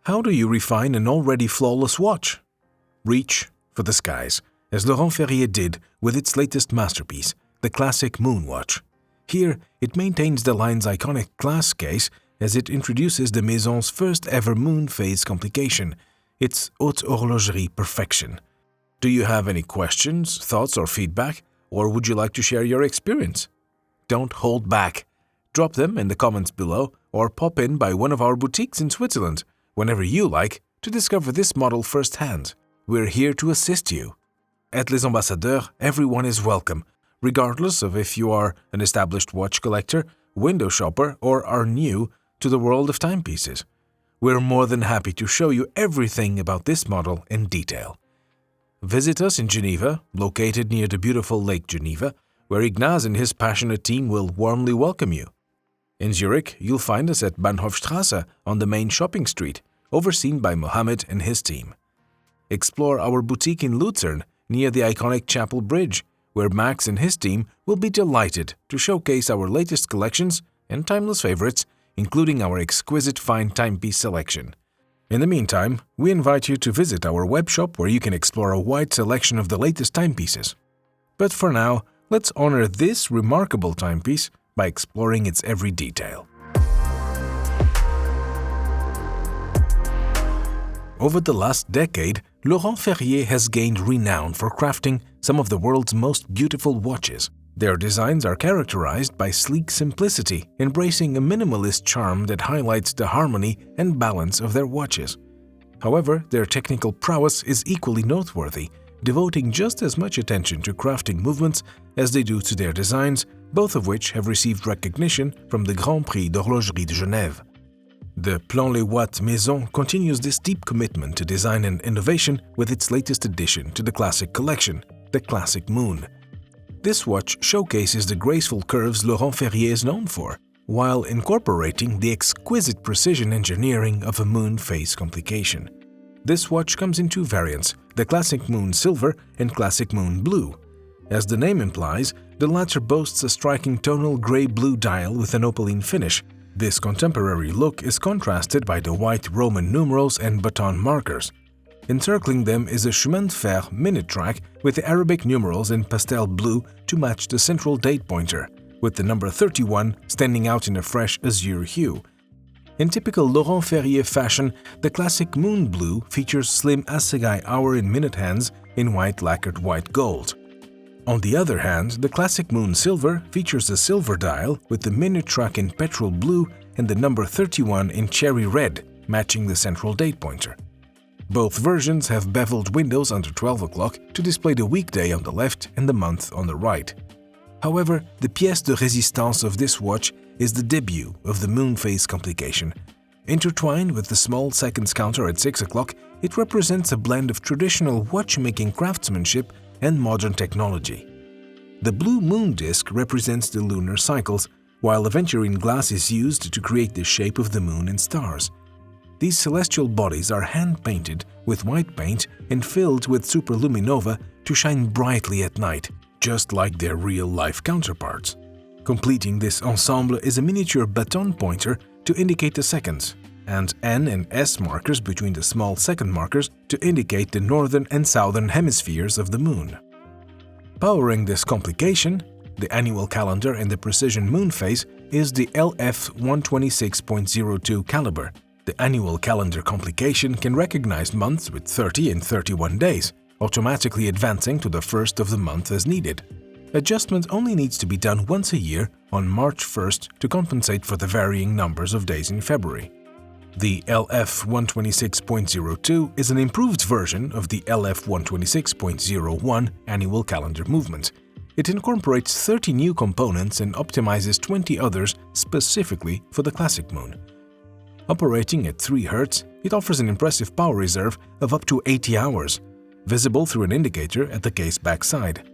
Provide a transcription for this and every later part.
How do you refine an already flawless watch? Reach for the skies, as Laurent Ferrier did with its latest masterpiece, the classic Moon watch. Here, it maintains the line's iconic glass case as it introduces the Maison's first ever moon phase complication, its Haute Horlogerie perfection. Do you have any questions, thoughts, or feedback, or would you like to share your experience? Don't hold back. Drop them in the comments below or pop in by one of our boutiques in Switzerland whenever you like to discover this model firsthand. We're here to assist you. At Les Ambassadeurs, everyone is welcome, regardless of if you are an established watch collector, window shopper, or are new to the world of timepieces. We're more than happy to show you everything about this model in detail. Visit us in Geneva, located near the beautiful Lake Geneva, where Ignaz and his passionate team will warmly welcome you. In Zurich, you'll find us at Bahnhofstrasse on the main shopping street, overseen by Mohammed and his team. Explore our boutique in Luzern, near the iconic Chapel Bridge, where Max and his team will be delighted to showcase our latest collections and timeless favorites, including our exquisite fine timepiece selection. In the meantime, we invite you to visit our webshop where you can explore a wide selection of the latest timepieces. But for now, let's honor this remarkable timepiece by exploring its every detail. Over the last decade, Laurent Ferrier has gained renown for crafting some of the world's most beautiful watches. Their designs are characterized by sleek simplicity, embracing a minimalist charm that highlights the harmony and balance of their watches. However, their technical prowess is equally noteworthy, devoting just as much attention to crafting movements as they do to their designs, both of which have received recognition from the Grand Prix d'Horlogerie de Genève. The Plan-les-Ouates Maison continues this deep commitment to design and innovation with its latest addition to the classic collection, the Classic Moon. This watch showcases the graceful curves Laurent Ferrier is known for, while incorporating the exquisite precision engineering of a moon phase complication. This watch comes in two variants, the Classic Moon Silver and Classic Moon Blue. As the name implies, the latter boasts a striking tonal gray-blue dial with an opaline finish. This contemporary look is contrasted by the white Roman numerals and baton markers. Encircling them is a chemin de fer minute track with the Arabic numerals in pastel blue to match the central date pointer, with the number 31 standing out in a fresh azure hue. In typical Laurent Ferrier fashion, the Classic Moon Blue features slim assegai hour in minute hands in white lacquered white gold. On the other hand, the Classic Moon Silver features a silver dial with the minute track in petrol blue and the number 31 in cherry red, matching the central date pointer. Both versions have beveled windows under 12 o'clock to display the weekday on the left and the month on the right. However, the pièce de résistance of this watch is the debut of the moon phase complication. Intertwined with the small seconds counter at 6 o'clock, it represents a blend of traditional watchmaking craftsmanship and modern technology. The blue moon disk represents the lunar cycles, while aventurine glass is used to create the shape of the moon and stars. These celestial bodies are hand-painted with white paint and filled with superluminova to shine brightly at night, just like their real-life counterparts. Completing this ensemble is a miniature baton pointer to indicate the seconds, and N and S markers between the small second markers to indicate the northern and southern hemispheres of the moon. Powering this complication, the annual calendar and the precision moon phase, is the LF 126.02 caliber. The annual calendar complication can recognize months with 30 and 31 days, automatically advancing to the first of the month as needed. Adjustment only needs to be done once a year on March 1st to compensate for the varying numbers of days in February. The LF 126.02 is an improved version of the LF 126.01 annual calendar movement. It incorporates 30 new components and optimizes 20 others specifically for the classic moon. Operating at 3 Hz, it offers an impressive power reserve of up to 80 hours, visible through an indicator at the case backside.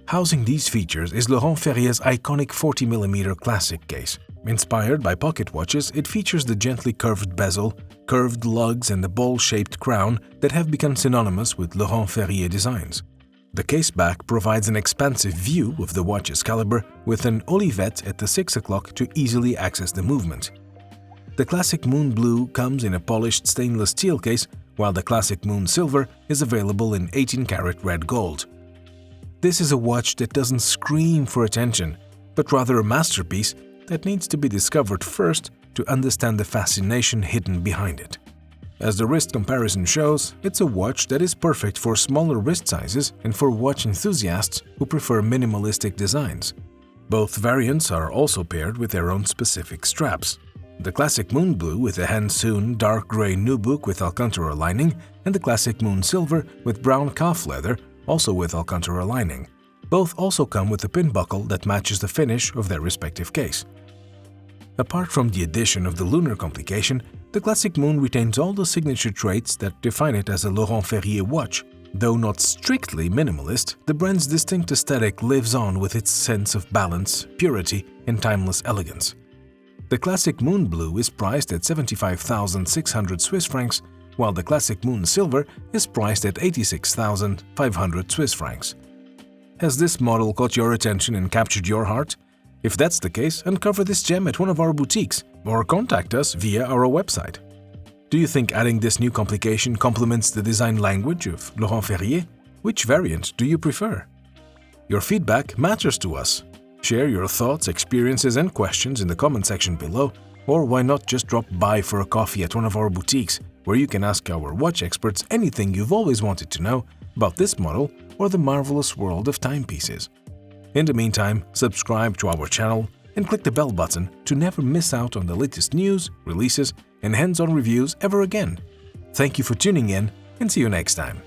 Housing these features is Laurent Ferrier's iconic 40mm classic case. Inspired by pocket watches, it features the gently curved bezel, curved lugs and the ball-shaped crown that have become synonymous with Laurent Ferrier designs. The case back provides an expansive view of the watch's caliber with an olivette at the 6 o'clock to easily access the movement. The Classic Moon Blue comes in a polished stainless steel case, while the Classic Moon Silver is available in 18-karat red gold. This is a watch that doesn't scream for attention, but rather a masterpiece that needs to be discovered first to understand the fascination hidden behind it. As the wrist comparison shows, it's a watch that is perfect for smaller wrist sizes and for watch enthusiasts who prefer minimalistic designs. Both variants are also paired with their own specific straps. The Classic Moon Blue with a hand-sewn dark gray nubuck with Alcantara lining, and the Classic Moon Silver with brown calf leather, also with Alcantara lining. Both also come with a pin buckle that matches the finish of their respective case. Apart from the addition of the lunar complication, the Classic Moon retains all the signature traits that define it as a Laurent Ferrier watch. Though not strictly minimalist, the brand's distinct aesthetic lives on with its sense of balance, purity, and timeless elegance. The Classic Moon Blue is priced at 75,600 Swiss francs, while the Classic Moon Silver is priced at 86,500 Swiss francs. Has this model caught your attention and captured your heart? If that's the case, uncover this gem at one of our boutiques or contact us via our website. Do you think adding this new complication complements the design language of Laurent Ferrier? Which variant do you prefer? Your feedback matters to us. Share your thoughts, experiences, and questions in the comment section below, or why not just drop by for a coffee at one of our boutiques, where you can ask our watch experts anything you've always wanted to know about this model or the marvelous world of timepieces. In the meantime, subscribe to our channel and click the bell button to never miss out on the latest news, releases, and hands-on reviews ever again. Thank you for tuning in, and see you next time.